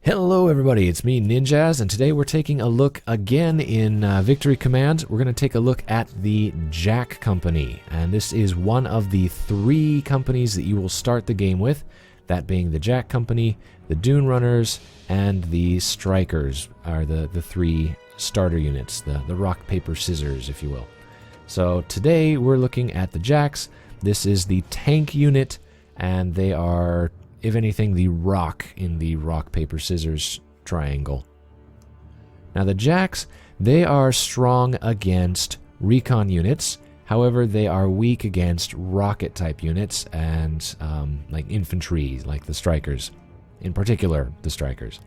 Hello everybody, it's me Ninjaz, and today we're taking a look again in Victory Command. We're going to take a look at the Jack Company, and this is one of the 3 companies that you will start the game with, that being the Jack Company, the Dune Runners, and the Strikers are the 3 starter units, the rock, paper, scissors, if you will. So today we're looking at the Jacks. This is the tank unit, and they are, if anything, the rock in the rock, paper, scissors triangle. Now the Jacks, they are strong against recon units. However, they are weak against rocket type units and like infantry, like the Strikers. In particular, the Strikers.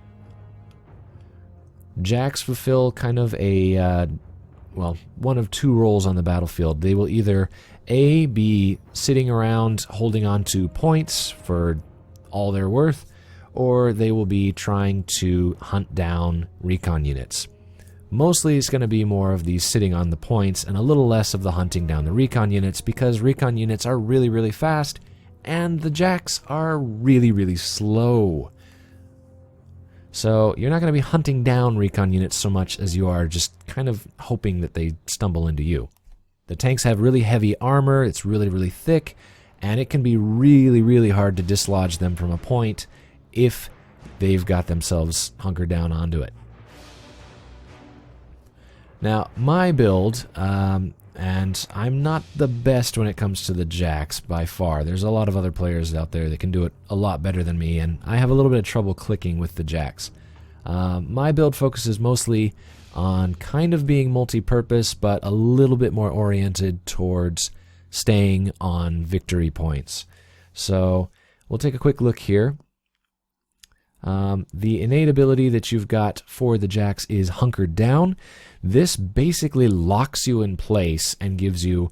Jacks fulfill kind of a, one of 2 roles on the battlefield. They will either A, be sitting around holding on to points for all they're worth, or they will be trying to hunt down recon units. Mostly it's going to be more of the sitting on the points and a little less of the hunting down the recon units, because recon units are really, really fast and the Jacks are really, really slow. So you're not going to be hunting down recon units so much as you are just kind of hoping that they stumble into you. The tanks have really heavy armor, it's really, really thick, and it can be really, really hard to dislodge them from a point if they've got themselves hunkered down onto it. Now, my build, and I'm not the best when it comes to the Jacks by far. There's a lot of other players out there that can do it a lot better than me, and I have a little bit of trouble clicking with the Jacks. My build focuses mostly on kind of being multi-purpose, but a little bit more oriented towards staying on victory points. So we'll take a quick look here. The innate ability that you've got for the Jacks is Hunkered Down. This basically locks you in place and gives you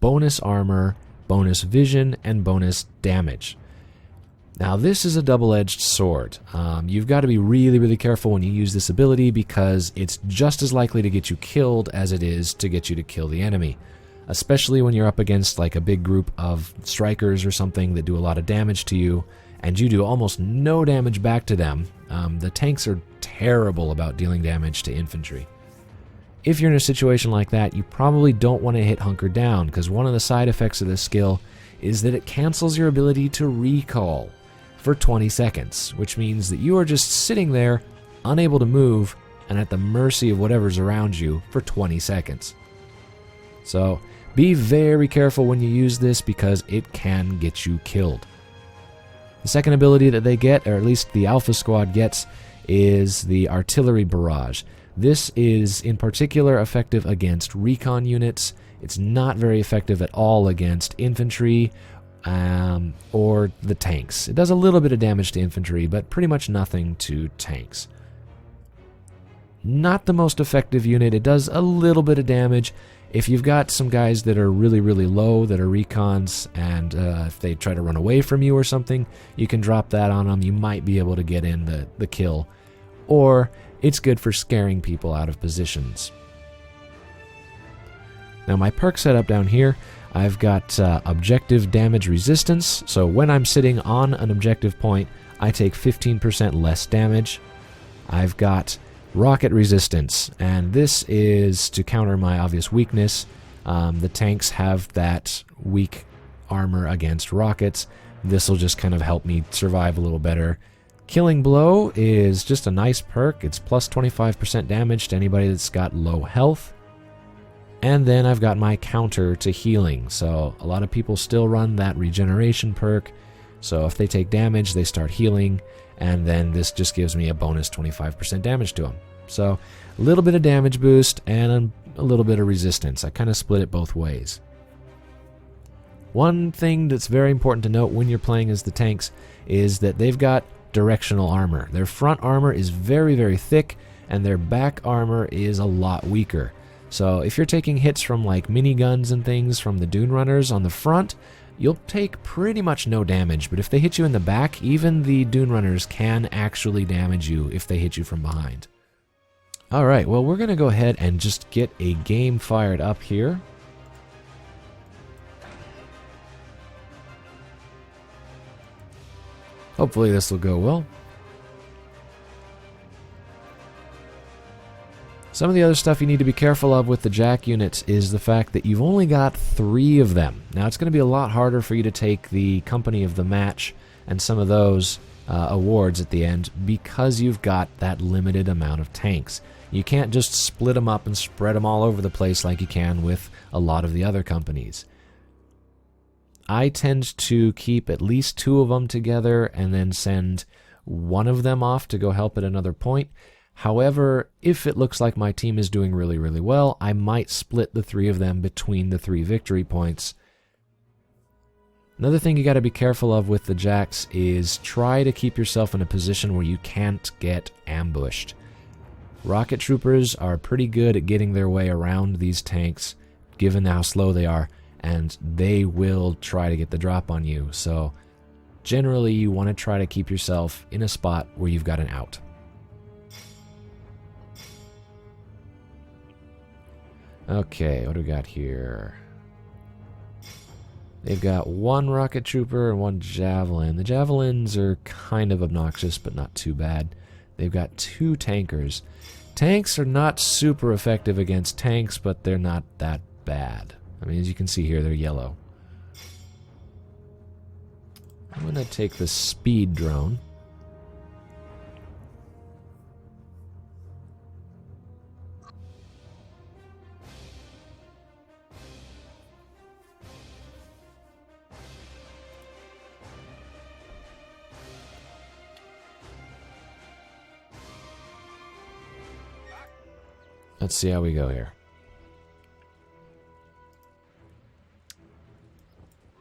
bonus armor, bonus vision, and bonus damage. Now this is a double-edged sword. You've got to be really, really careful when you use this ability, because it's just as likely to get you killed as it is to get you to kill the enemy. Especially when you're up against like a big group of Strikers or something that do a lot of damage to you, and you do almost no damage back to them. The tanks are terrible about dealing damage to infantry. If you're in a situation like that, you probably don't want to hit Hunker Down, because one of the side effects of this skill is that it cancels your ability to recall for 20 seconds, which means that you are just sitting there, unable to move, and at the mercy of whatever's around you for 20 seconds. So be very careful when you use this, because it can get you killed. The second ability that they get, or at least the Alpha Squad gets, is the Artillery Barrage. This is in particular effective against recon units. It's not very effective at all against infantry or the tanks. It does a little bit of damage to infantry, but pretty much nothing to tanks. Not the most effective unit. It does a little bit of damage. If you've got some guys that are really, really low, that are recons, and if they try to run away from you or something, you can drop that on them. You might be able to get in the kill. Or it's good for scaring people out of positions. Now my perk setup down here, I've got objective damage resistance. So when I'm sitting on an objective point, I take 15% less damage. I've got rocket resistance, and this is to counter my obvious weakness. The tanks have that weak armor against rockets. This will just kind of help me survive a little better. Killing Blow is just a nice perk. It's plus 25% damage to anybody that's got low health. And then I've got my counter to healing. So a lot of people still run that regeneration perk. So if they take damage, they start healing, and then this just gives me a bonus 25% damage to them. So a little bit of damage boost and a little bit of resistance. I kind of split it both ways. One thing that's very important to note when you're playing as the tanks is that they've got directional armor. Their front armor is very, very thick, and their back armor is a lot weaker. So if you're taking hits from like miniguns and things from the Dune Runners on the front, you'll take pretty much no damage, but if they hit you in the back, even the Dune Runners can actually damage you if they hit you from behind. Alright, well, we're going to go ahead and just get a game fired up here. Hopefully this will go well. Some of the other stuff you need to be careful of with the Jack units is the fact that you've only got 3 of them. Now it's going to be a lot harder for you to take the Company of the Match and some of those awards at the end because you've got that limited amount of tanks. You can't just split them up and spread them all over the place like you can with a lot of the other companies. I tend to keep at least 2 of them together and then send one of them off to go help at another point. However, if it looks like my team is doing really, really well, I might split the 3 of them between the 3 victory points. Another thing you got to be careful of with the Jacks is try to keep yourself in a position where you can't get ambushed. Rocket troopers are pretty good at getting their way around these tanks, given how slow they are, and they will try to get the drop on you. So generally you want to try to keep yourself in a spot where you've got an out. Okay, what do we got here? They've got 1 rocket trooper and 1 javelin. The javelins are kind of obnoxious, but not too bad. They've got 2 tankers. Tanks are not super effective against tanks, but they're not that bad. I mean, as you can see here, they're yellow. I'm going to take the speed drone. Let's see how we go here.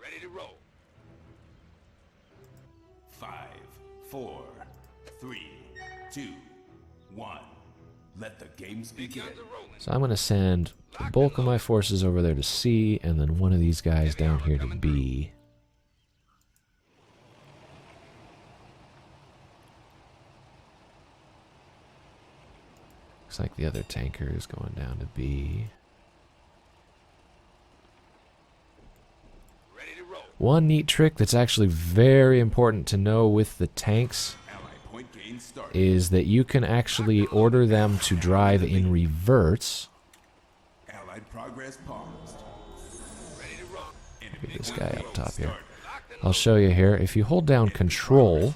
Ready to roll. 5, 4, 3, 2, 1. Let the games begin. So I'm going to send the bulk of my forces over there to C, and then one of these guys down here to B. Looks like the other tanker is going down to B. One neat trick that's actually very important to know with the tanks is that you can actually order them to drive in reverse. Get this guy up top here. I'll show you here. If you hold down Control,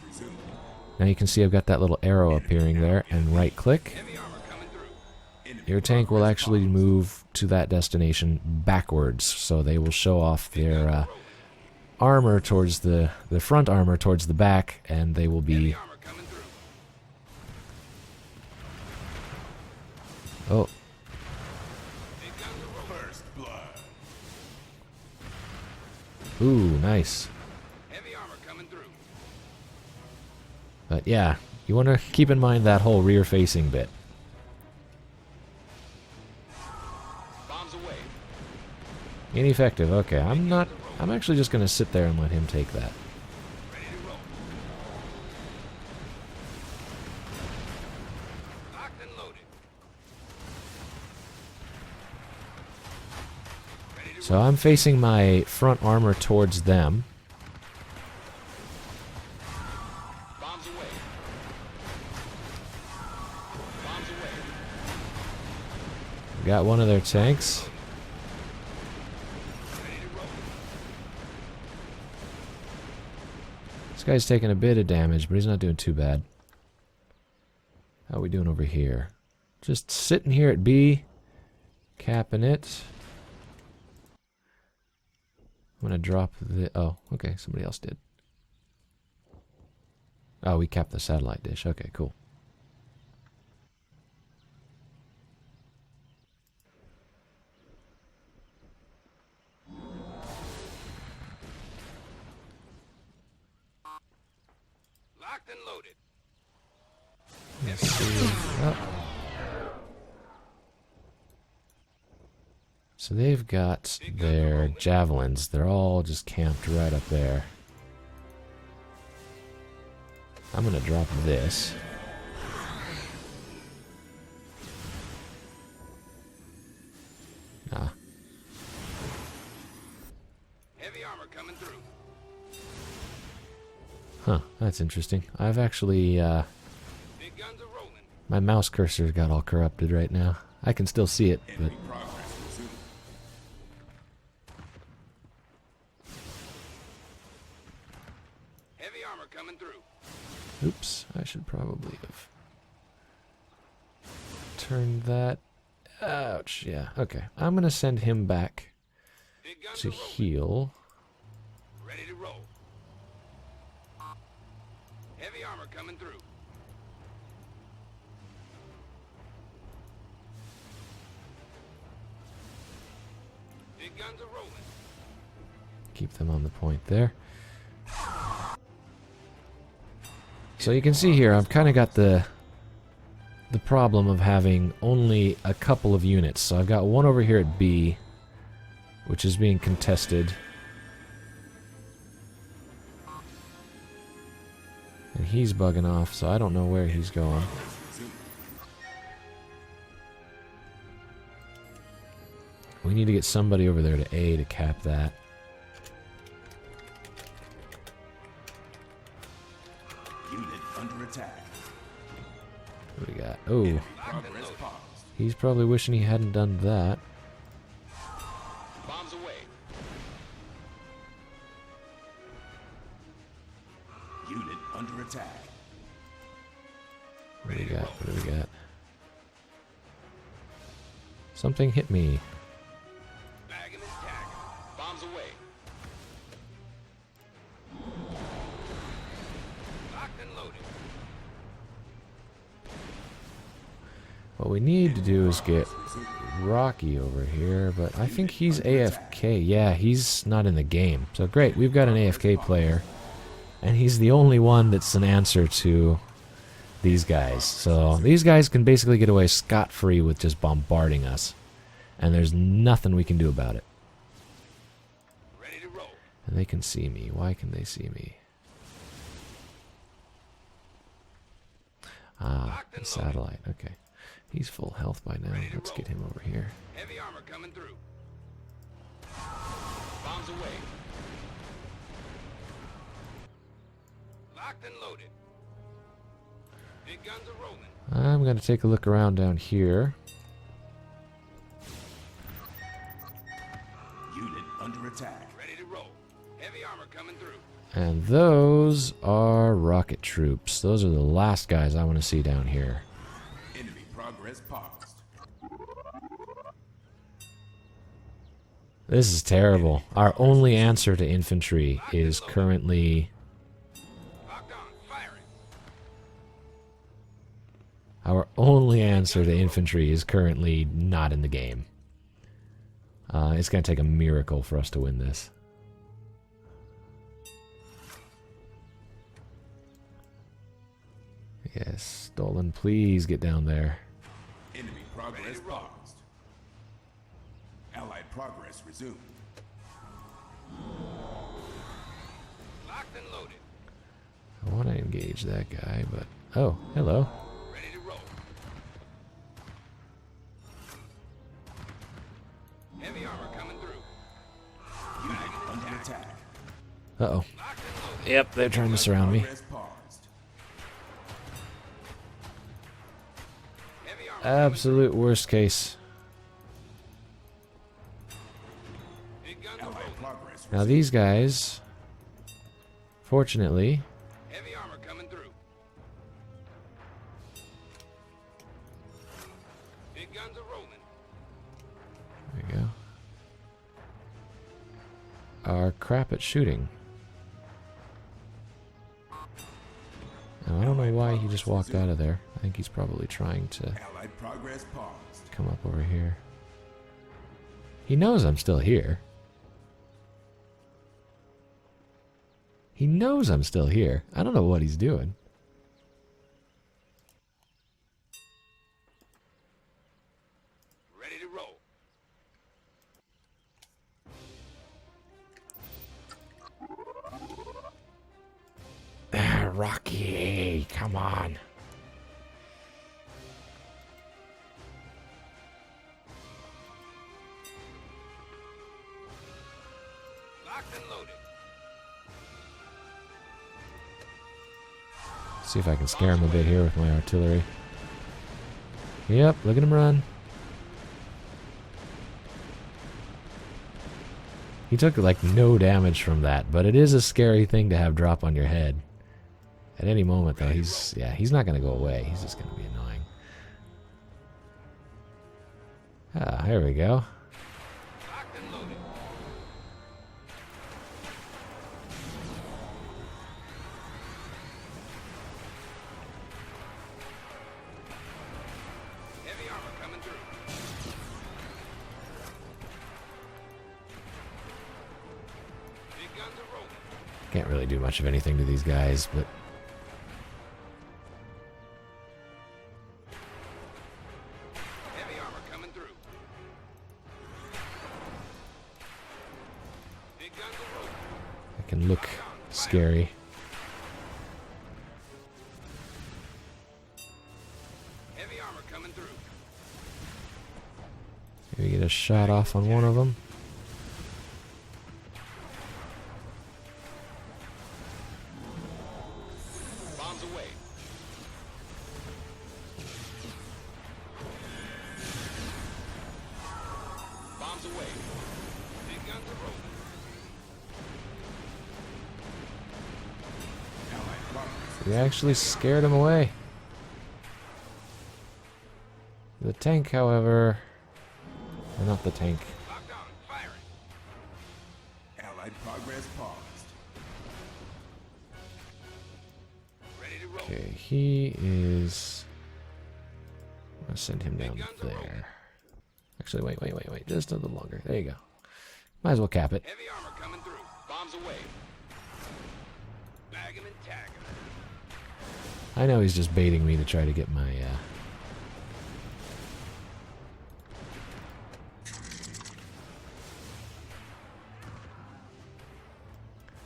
now you can see I've got that little arrow appearing there, and right click. Your tank will actually move to that destination backwards, so they will show off their armor towards the front armor towards the back, and they will be... Oh. Ooh, nice. But yeah, you want to keep in mind that whole rear-facing bit. Ineffective. Okay, I'm actually just going to sit there and let him take that. So I'm facing my front armor towards them. Got one of their tanks. This guy's taking a bit of damage, but he's not doing too bad. How are we doing over here? Just sitting here at B, capping it. I'm gonna drop the... Oh, okay, somebody else did. Oh, we capped the satellite dish. Okay, cool. Locked and loaded. Let's see. Oh. So they've got their javelins. They're all just camped right up there. I'm gonna drop this. Ah. Heavy armor coming through. Huh, that's interesting. I've actually, Big guns are rolling. my mouse cursor got all corrupted right now. I can still see it, but Enemy progress resumed. Heavy armor coming through. oops, I should probably have turned that. Ouch, yeah, okay. I'm gonna send him back Big guns to are rolling. heal. Ready to roll. Heavy armor coming through. Big guns are rolling. Keep them on the point there. So you can see here, I've kind of got the problem of having only a couple of units. So I've got one over here at B, which is being contested. And he's bugging off, so I don't know where he's going. We need to get somebody over there to A to cap that. Unit under attack. What do we got? Oh, Progress paused. he's probably wishing he hadn't done that. Bombs away. Unit under attack. What do we got? What do we got? Something hit me. Bag and attack. Bombs away. Locked and loaded. What we need to do is get Rocky over here, but I think he's AFK. Yeah, he's not in the game. So great, we've got an AFK player, and he's the only one that's an answer to these guys. So these guys can basically get away scot-free with just bombarding us, and there's nothing we can do about it. Ready to roll. And they can see me. Why can they see me? Ah, the satellite. Okay. He's full health by now. Let's get him over here. Heavy armor coming through. Bombs away. Locked and loaded. Big guns are rolling. I'm going to take a look around down here. Unit under attack. Ready to roll. Heavy armor coming through. And those are rocket troops. Those are the last guys I want to see down here. Enemy progress paused. This is terrible. Our only answer to infantry is currently... Locked on. Firing. Our only answer to infantry is currently not in the game. It's going to take a miracle for us to win this. Yes, Stolen, please get down there. Enemy progress paused. Allied progress resumed. Locked and loaded. I want to engage that guy, but... Oh, hello. Ready to roll. Heavy armor coming through. Unit under attack. Uh-oh. Locked and loaded. Yep, they're trying to surround me. Progress paused. Heavy armor Absolute worst case. big guns are Allied rolling. progress. Now these guys, fortunately, Heavy armor coming through. Big guns are rolling. there we go, are crap at shooting. Now, I don't know why he just walked out of there. I think he's probably trying to Allied progress paused. come up over here. He knows I'm still here. He knows I'm still here. I don't know what he's doing. Ready to roll. Rocky, come on. Locked and loaded. See if I can scare him a bit here with my artillery. Yep, look at him run. He took like no damage from that, but it is a scary thing to have drop on your head. At any moment, though, he's not going to go away. He's just going to be annoying. Ah, here we go. Locked and loaded. Heavy armor coming through. Big guns are rolling. Can't really do much of anything to these guys, but Heavy armor coming through. Big guns are rolling. it can look scary. Heavy armor coming through. Maybe get a shot off on one of them. Bombs away. Bombs away. Big guns are rolling. Allied progress. We actually scared him away. The tank, however... or not the tank. Locked on. Firing. Allied progress paused. Ready to roll. Okay, he is... I'm gonna send him down there. Actually, wait. Just a little longer. There you go. Might as well cap it. Heavy armor coming through. Bombs away. Bag him and tag him. I know he's just baiting me to try to get my...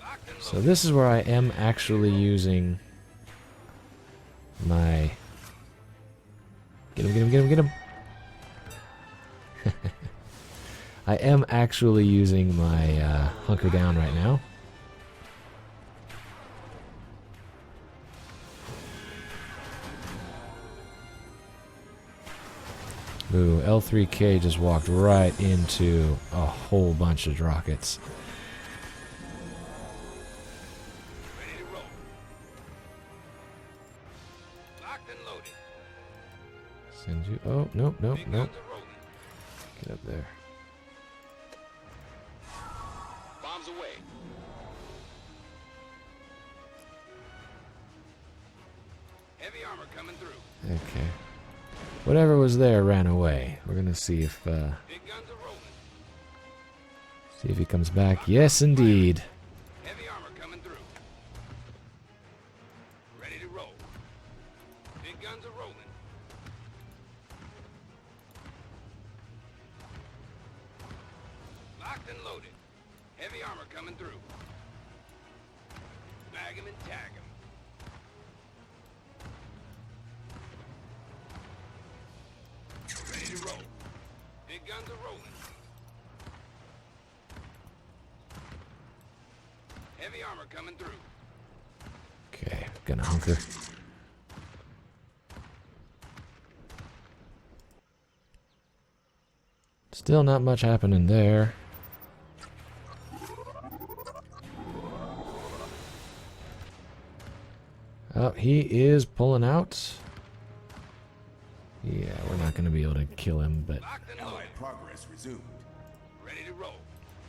Locked and So this is where I am actually using my... Get him. I am actually using my hunker down right now. Ooh, L3K just walked right into a whole bunch of rockets. ready to roll. Locked and loaded. Send you... Oh, nope. Big guns are rolling. Get up there. Bombs away. Heavy armor coming through. Okay. Whatever was there ran away. We're gonna see if Big guns are rolling. he comes back. Yes, indeed. Heavy armor coming through. Ready to roll. Big guns are rolling. Locked and loaded. Heavy armor coming through. Bag him and tag him. Ready to roll. Big guns are rolling. Heavy armor coming through. Okay, gonna hunker. Still not much happening there. Oh, he is pulling out. Yeah, we're not going to be able to kill him, but Locked and loaded. Allied progress resumed. Ready to roll.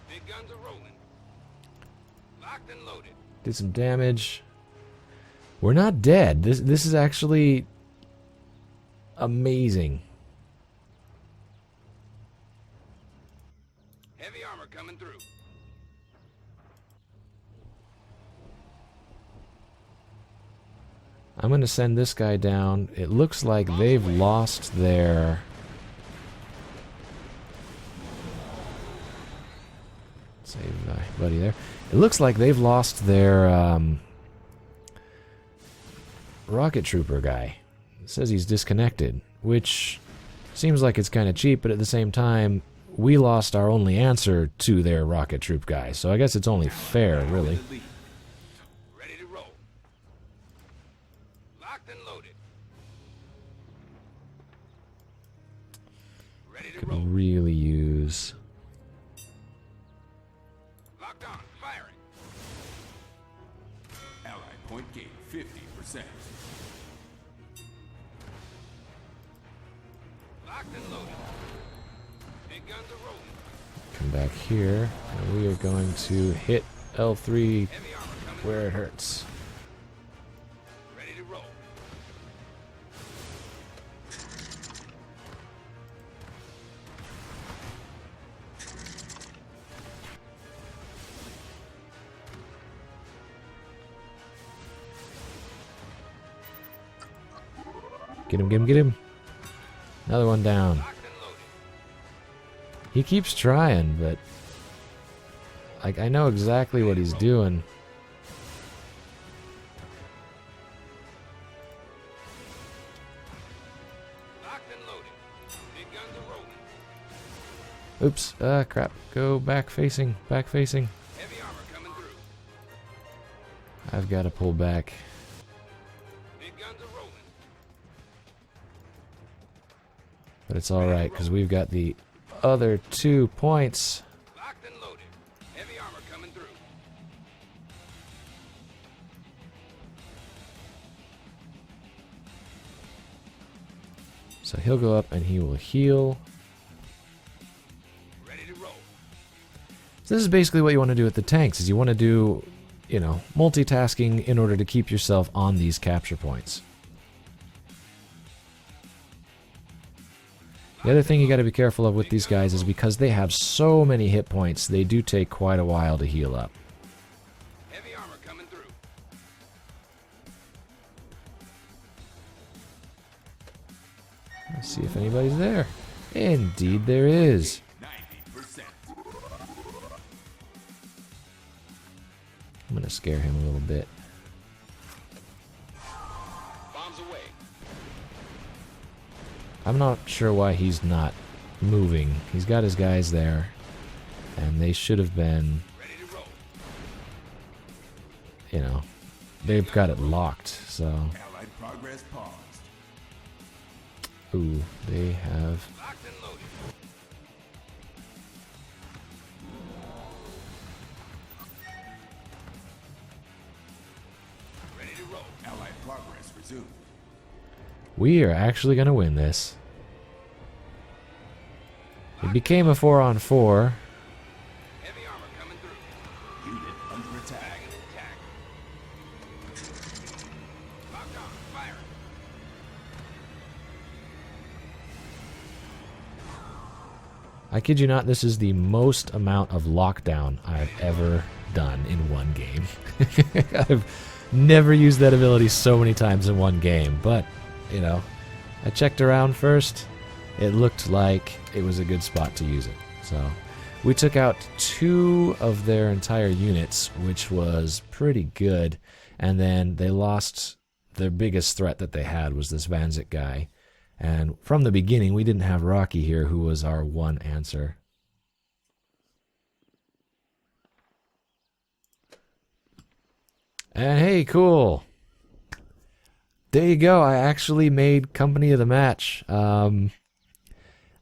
Big guns are rolling. Locked and loaded. did some damage. We're not dead. This is actually amazing. Heavy armor coming through. I'm going to send this guy down. It looks like they've lost their... Save my buddy there. It looks like they've lost their rocket trooper guy. It says he's disconnected, which seems like it's kind of cheap, but at the same time, we lost our only answer to their rocket troop guy. So I guess it's only fair, really. Ready to roll. Locked and loaded. Ready to Could roll. really use Point gain 50%. Locked and loaded. Big guns are rolling. Come back here, and we are going to hit L3 Heavy armor coming. where it hurts. Ready to roll. Get him, get him, get him. Another one down. Locked and loaded. He keeps trying, but like I know exactly what he's doing. Locked and loaded. Big guns are rolling. Oops, crap. Go back facing, back facing. Heavy armor coming through. I've got to pull back. Big guns are rolling. But it's alright, because we've got the other 2 points. Locked and loaded. Heavy armor coming through. So he'll go up and he will heal. Ready to roll. So this is basically what you want to do with the tanks, is you want to do, you know, multitasking in order to keep yourself on these capture points. The other thing you got to be careful of with these guys is because they have so many hit points, they do take quite a while to heal up. Heavy armor coming through. Let's see if anybody's there. Indeed there is. 90%. I'm going to scare him a little bit. Bombs away. I'm not sure why he's not moving. He's got his guys there, and they should have been, Ready to roll. you know, they've got it locked, so... Allied progress paused. Ooh, they have... Locked and loaded. Ready to roll. Allied progress resumed. We are actually going to win this. It became a 4-on-4. Heavy armor coming through. Unit under attack. Dragon attack. Locked on. Fire. I kid you not, this is the most amount of lockdown I've ever done in one game. I've never used that ability so many times in one game, but, you know, I checked around first. It looked like it was a good spot to use it. So we took out 2 of their entire units, which was pretty good, and then they lost their biggest threat that they had was this Vanzik guy. And from the beginning, we didn't have Rocky here, who was our one answer. And hey, cool. There you go. I actually made company of the match.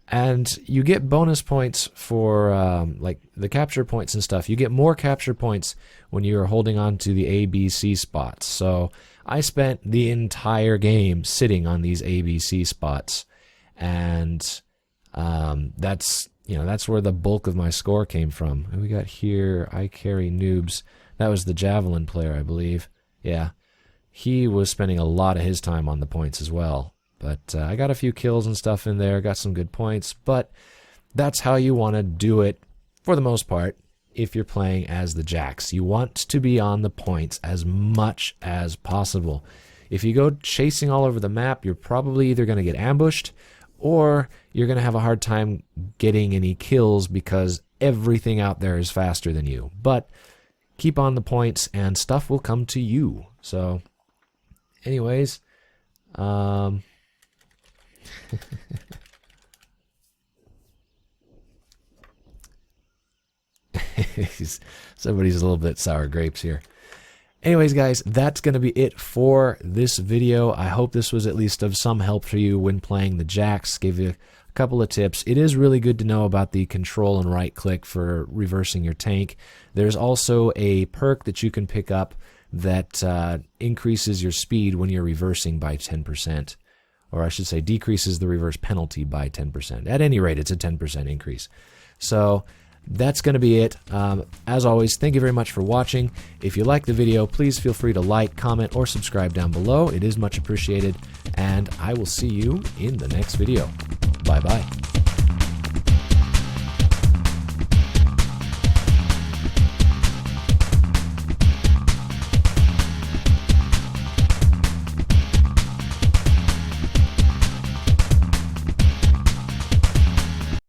And you get bonus points for like the capture points and stuff. You get more capture points when you're holding on to the ABC spots. So I spent the entire game sitting on these ABC spots, and that's where the bulk of my score came from. And we got here, I carry noobs. That was the javelin player, I believe. Yeah, he was spending a lot of his time on the points as well. But I got a few kills and stuff in there, got some good points, but that's how you want to do it for the most part if you're playing as the Jax. You want to be on the points as much as possible. If you go chasing all over the map, you're probably either going to get ambushed or you're going to have a hard time getting any kills because everything out there is faster than you. But keep on the points and stuff will come to you. So, anyways, somebody's a little bit sour grapes here. Anyways, guys, that's going to be it for this video. I hope this was at least of some help for you when playing the Jax. Gave you a couple of tips. It is really good to know about the control and right click for reversing your tank. There's also a perk that you can pick up that increases your speed when you're reversing by 10%. Or I should say decreases the reverse penalty by 10%. At any rate, it's a 10% increase. So that's going to be it. As always, thank you very much for watching. If you like the video, please feel free to like, comment, or subscribe down below. It is much appreciated. And I will see you in the next video. Bye-bye.